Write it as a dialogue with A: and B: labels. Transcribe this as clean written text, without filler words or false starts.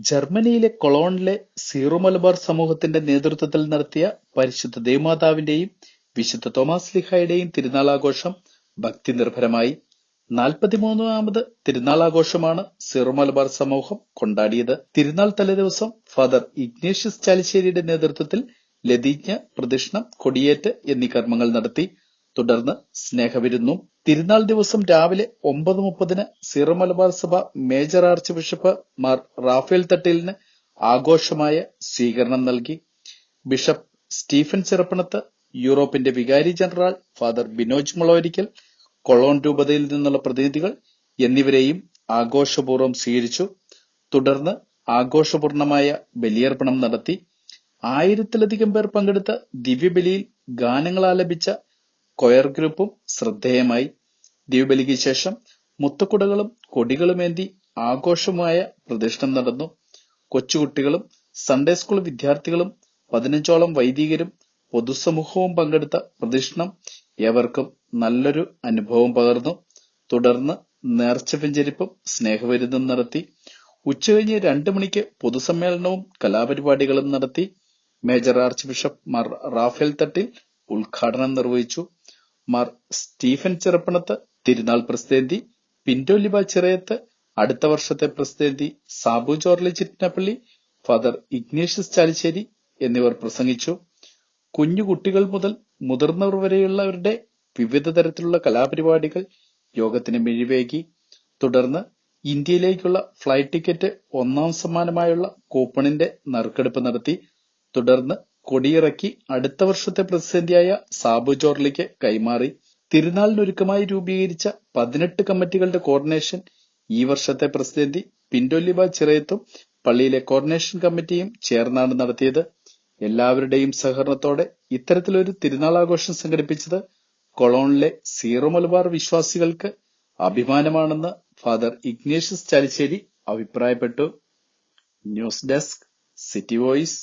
A: ജർമ്മനിയിലെ കൊളോണിലെ സീറോ മലബാർ സമൂഹത്തിന്റെ നേതൃത്വത്തിൽ നടത്തിയ പരിശുദ്ധ ദേവമാതാവിന്റെയും വിശുദ്ധ തോമാസ് ലീഹായുടെയും തിരുനാളാഘോഷം ഭക്തി നിർഭരമായി. 43ാമത് തിരുനാളാഘോഷമാണ് സീറോ മലബാർ സമൂഹം കൊണ്ടാടിയത്. തിരുനാൾ തലേദിവസം ഫാദർ ഇഗ്നേഷ്യസ് ചാലിശ്ശേരിയുടെ നേതൃത്വത്തിൽ ലതീജ്ഞ, പ്രദക്ഷിണം, കൊടിയേറ്റ് എന്നീ കർമ്മങ്ങൾ നടത്തി. തുടർന്ന് സ്നേഹവിരുന്നും. തിരുനാൾ ദിവസം രാവിലെ 9:30 സീറോ മലബാർ സഭ major archbishop Mar Raphael തട്ടിലിന് ആഘോഷമായ സ്വീകരണം നൽകി. ബിഷപ്പ് സ്റ്റീഫൻ ചിറപ്പണത്ത്, യൂറോപ്പിന്റെ വികാരി general father Binoj Mulavarickal, Cologne രൂപതയിൽ നിന്നുള്ള പ്രതിനിധികൾ എന്നിവരെയും ആഘോഷപൂർവ്വം സ്വീകരിച്ചു. തുടർന്ന് ആഘോഷപൂർണമായ ബലിയർപ്പണം നടത്തി. 1000-ലധികം പേർ പങ്കെടുത്ത ദിവ്യബലിയിൽ ഗാനങ്ങൾ ആലപിച്ച കൊയർ ഗ്രൂപ്പും ശ്രദ്ധേയമായി. ദിവ്യബലിക്ക് ശേഷം മുത്തുക്കുടകളും കൊടികളുമേന്തി ആഘോഷമായ പ്രദക്ഷിണം നടന്നു. കൊച്ചുകുട്ടികളും സൺഡേ സ്കൂൾ വിദ്യാർത്ഥികളും 15ഓളം വൈദികരും പൊതുസമൂഹവും പങ്കെടുത്ത പ്രദക്ഷിണം ഏവർക്കും നല്ലൊരു അനുഭവം പകർന്നു. തുടർന്ന് നേർച്ച വെഞ്ചരിപ്പും സ്നേഹവിരുന്നും നടത്തി. ഉച്ചകഴിഞ്ഞ് 2 മണിക്ക് പൊതുസമ്മേളനവും കലാപരിപാടികളും നടത്തി. Major archbishop Mar Raphael Thattil ഉദ്ഘാടനം നിർവഹിച്ചു. മാർ സ്റ്റീഫൻ ചിറപ്പണത്ത് തിരുനാൾ പ്രസിദ്ധി, പിന്റോലിബ ചിറയത്ത് അടുത്ത വർഷത്തെ പ്രസിദ്ധി, സാബു ജോർലി ചിറ്റനപ്പള്ളി, ഫാദർ ഇഗ്നേഷ്യസ് ചാലിശ്ശേരി എന്നിവർ പ്രസംഗിച്ചു. കുഞ്ഞുകുട്ടികൾ മുതൽ മുതിർന്നവർ വരെയുള്ളവരുടെ വിവിധ തരത്തിലുള്ള കലാപരിപാടികൾ യോഗത്തിന് മിഴിവേകി. തുടർന്ന് ഇന്ത്യയിലേക്കുള്ള ഫ്ലൈറ്റ് ടിക്കറ്റ് 1ാം സമ്മാനമായുള്ള കൂപ്പണിന്റെ നറുക്കെടുപ്പ് നടത്തി. തുടർന്ന് കൊടിയിറക്കി അടുത്ത വർഷത്തെ പ്രതിസന്ധിയായ സാബു ജോർലിക്ക് കൈമാറി. തിരുനാളിനൊരുക്കമായി രൂപീകരിച്ച 18 കമ്മിറ്റികളുടെ കോർഡിനേഷൻ ഈ വർഷത്തെ പ്രസിദ്ധി പിന്റോലിബ ചിറയത്തും പള്ളിയിലെ കോർഡിനേഷൻ കമ്മിറ്റിയും ചേർന്നാണ് നടത്തിയത്. എല്ലാവരുടെയും സഹകരണത്തോടെ ഇത്തരത്തിലൊരു തിരുനാളാഘോഷം സംഘടിപ്പിച്ചത് കൊളോണിലെ സീറോ മലബാർ വിശ്വാസികൾക്ക് അഭിമാനമാണെന്ന് ഫാദർ ഇഗ്നേഷ്യസ് ചാലിശ്ശേരി അഭിപ്രായപ്പെട്ടു. News desk, city voice.